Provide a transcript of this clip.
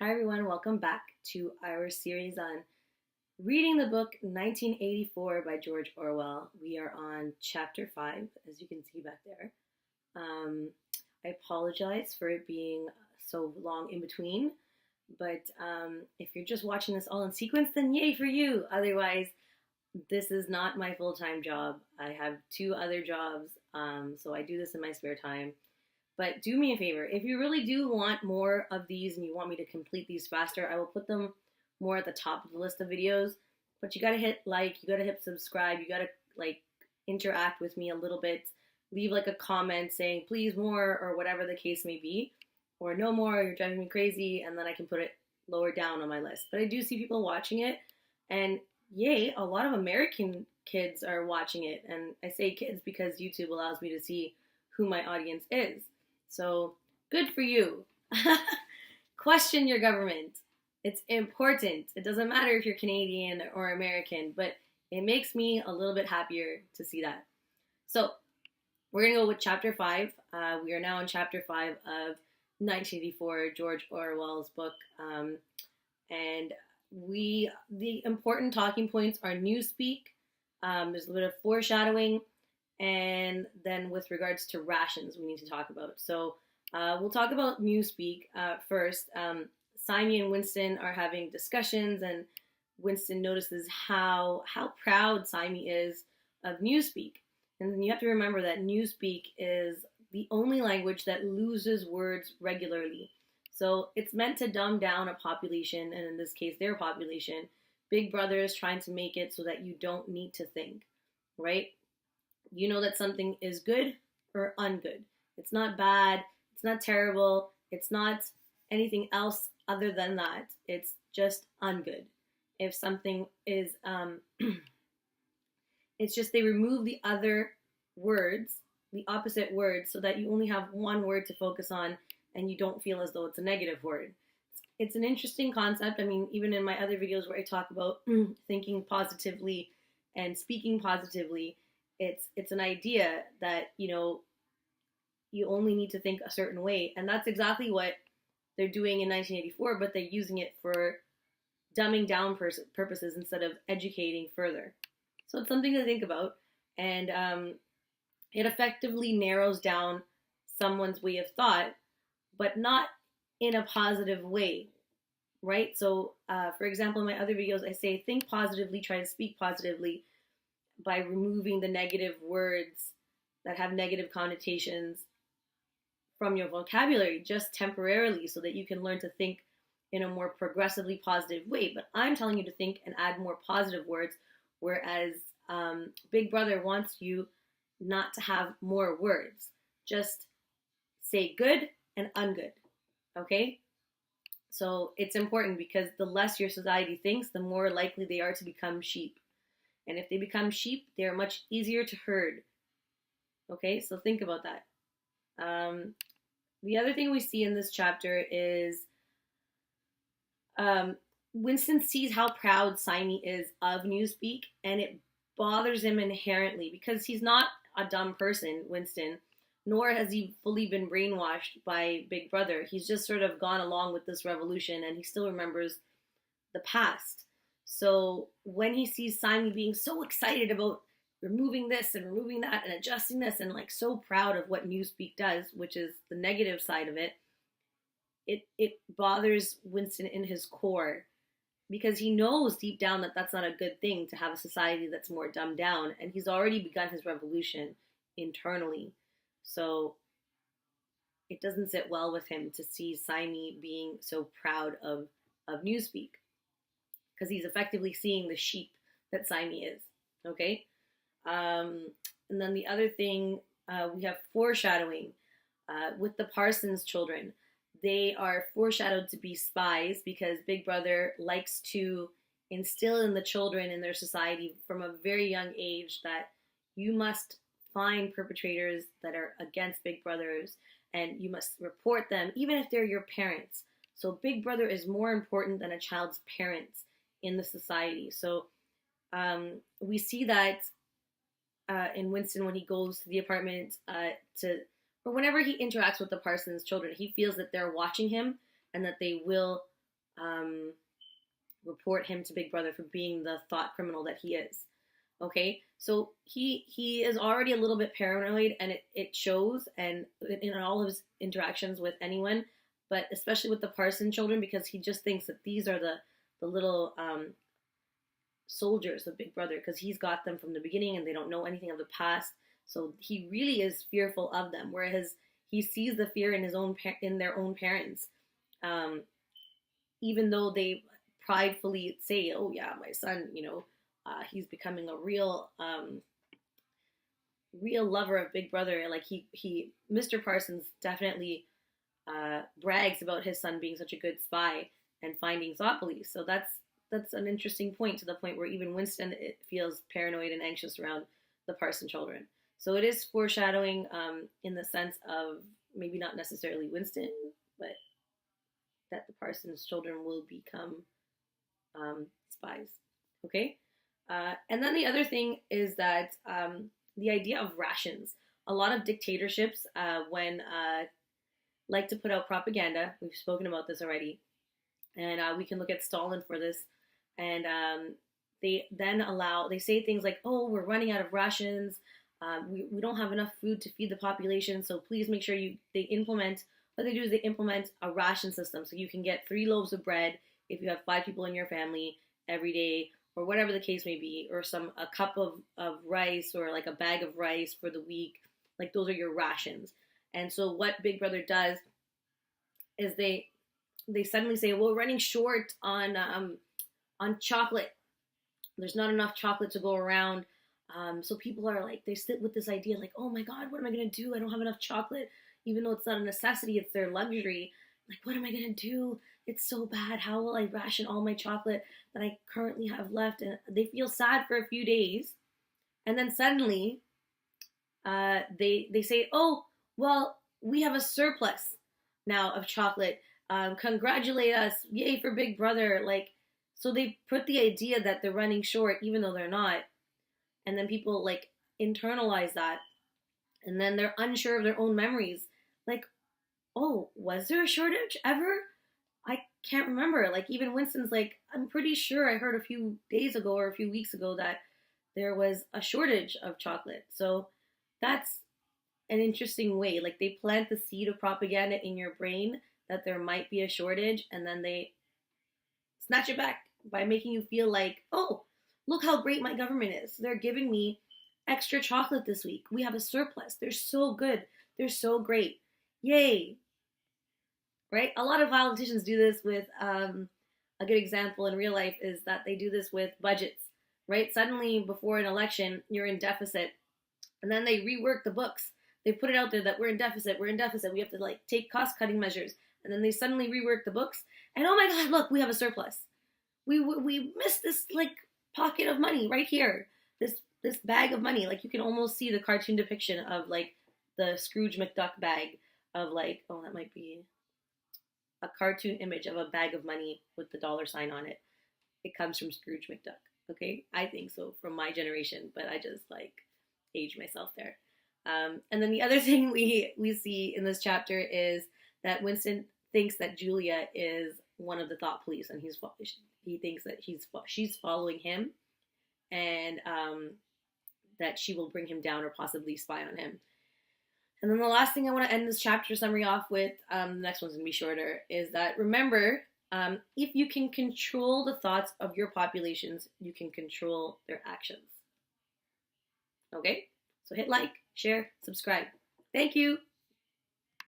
Hi, everyone. Welcome back to our series on reading the book 1984 by George Orwell. We are on chapter 5, as you can see back there. I apologize for it being so long in between, but if you're just watching this all in sequence, then yay for you. Otherwise, this is not my full-time job. I have two other jobs, so I do this in my spare time. But do me a favor, if you really do want more of these and you want me to complete these faster, I will put them more at the top of the list of videos. But you gotta hit like, you gotta hit subscribe, you gotta like interact with me a little bit. Leave like a comment saying please more or whatever the case may be. Or no more, you're driving me crazy, and then I can put it lower down on my list. But I do see people watching it, and yay, a lot of American kids are watching it. And I say kids because YouTube allows me to see who my audience is. So good for you. Question your government. It's important. It doesn't matter if you're Canadian or American, but it makes me a little bit happier to see that. So we're going to go with chapter 5. We are now in chapter 5 of 1984, George Orwell's book. And the important talking points are newspeak. There's a bit of foreshadowing. And then with regards to rations, we need to talk about. So we'll talk about Newspeak first. Simon and Winston are having discussions, and Winston notices how proud Simon is of Newspeak. And then you have to remember that Newspeak is the only language that loses words regularly. So it's meant to dumb down a population, and in this case, their population. Big Brother is trying to make it so that you don't need to think, right? You know that something is good or ungood. It's not bad. It's not terrible. It's not anything else other than that. It's just ungood. If something is, it's just they remove the other words, the opposite words, so that you only have one word to focus on and you don't feel as though it's a negative word. It's an interesting concept. I mean, even in my other videos where I talk about thinking positively and speaking positively, it's an idea that, you only need to think a certain way. And that's exactly what they're doing in 1984, but they're using it for dumbing down purposes instead of educating further. So it's something to think about. And it effectively narrows down someone's way of thought, but not in a positive way, right? So, for example, in my other videos, I say, think positively, try to speak positively, by removing the negative words that have negative connotations from your vocabulary just temporarily so that you can learn to think in a more progressively positive way. But I'm telling you to think and add more positive words, whereas Big Brother wants you not to have more words. Just say good and ungood, okay? So it's important because the less your society thinks, the more likely they are to become sheep. And if they become sheep, they are much easier to herd. Okay, so think about that. The other thing we see in this chapter is Winston sees how proud Simon is of Newspeak, and it bothers him inherently because he's not a dumb person, Winston, nor has he fully been brainwashed by Big Brother. He's just sort of gone along with this revolution, and he still remembers the past. So when he sees Simon being so excited about removing this and removing that and adjusting this and like so proud of what Newspeak does, which is the negative side of it, it bothers Winston in his core because he knows deep down that that's not a good thing to have a society that's more dumbed down, and he's already begun his revolution internally. So it doesn't sit well with him to see Simon being so proud of Newspeak, because he's effectively seeing the sheep that Simon is, okay? And then the other thing, we have foreshadowing with the Parsons children. They are foreshadowed to be spies because Big Brother likes to instill in the children in their society from a very young age that you must find perpetrators that are against Big Brothers and you must report them, even if they're your parents. So Big Brother is more important than a child's parents in the society. So we see that in Winston when he goes to the apartment or whenever he interacts with the Parsons children, he feels that they're watching him and that they will report him to Big Brother for being the thought criminal that he is. Okay, so he is already a little bit paranoid, and it shows, and in all of his interactions with anyone, but especially with the Parsons children, because he just thinks that these are the little soldiers of Big Brother, because he's got them from the beginning and they don't know anything of the past. So he really is fearful of them, whereas he sees the fear in their own parents, even though they pridefully say, "Oh yeah, my son, he's becoming a real lover of Big Brother." Like Mr. Parsons definitely brags about his son being such a good spy and finding thought police. So that's an interesting point, to the point where even Winston feels paranoid and anxious around the Parsons children. So it is foreshadowing in the sense of maybe not necessarily Winston, but that the Parsons children will become spies. Okay? And then the other thing is that the idea of rations. A lot of dictatorships, when like to put out propaganda. We've spoken about this already. And we can look at Stalin for this. And they say things like, "Oh, we're running out of rations. We don't have enough food to feed the population. So please make sure they implement a ration system. So you can get 3 loaves of bread if you have 5 people in your family every day, or whatever the case may be, or a cup of rice, or like a bag of rice for the week. Like those are your rations." And so what Big Brother does is they suddenly say, "Well, we're running short on chocolate. There's not enough chocolate to go around." So people are like, they sit with this idea like, "Oh my God, what am I going to do? I don't have enough chocolate." Even though it's not a necessity, it's their luxury. Like, what am I going to do? It's so bad. How will I ration all my chocolate that I currently have left? And they feel sad for a few days. And then suddenly they say, "Oh, well, we have a surplus now of chocolate. Congratulate us. Yay for Big Brother." Like, so they put the idea that they're running short, even though they're not. And then people like internalize that. And then they're unsure of their own memories. Like, "Oh, was there a shortage ever? I can't remember." Like, even Winston's like, "I'm pretty sure I heard a few days ago or a few weeks ago that there was a shortage of chocolate." So that's an interesting way. Like, they plant the seed of propaganda in your brain that there might be a shortage, and then they snatch it back by making you feel like, "Oh, look how great my government is. They're giving me extra chocolate this week. We have a surplus. They're so good. They're so great. Yay." Right? A lot of politicians do this with, a good example in real life is that they do this with budgets, right? Suddenly, before an election, you're in deficit, and then they rework the books. They put it out there that we're in deficit, we have to like take cost-cutting measures, and then they suddenly rework the books, and oh my God, look, we have a surplus. We missed this like pocket of money right here, this bag of money. Like, you can almost see the cartoon depiction of like the Scrooge McDuck bag of like, oh, that might be a cartoon image of a bag of money with the dollar sign on it. It comes from Scrooge McDuck. Okay, I think so, from my generation, but I just like age myself there. And then the other thing we see in this chapter is that Winston thinks that Julia is one of the thought police, and he thinks that she's following him, and that she will bring him down or possibly spy on him. And then the last thing I want to end this chapter summary off with, the next one's going to be shorter, is that remember, if you can control the thoughts of your populations, you can control their actions. Okay? So hit like, share, subscribe. Thank you.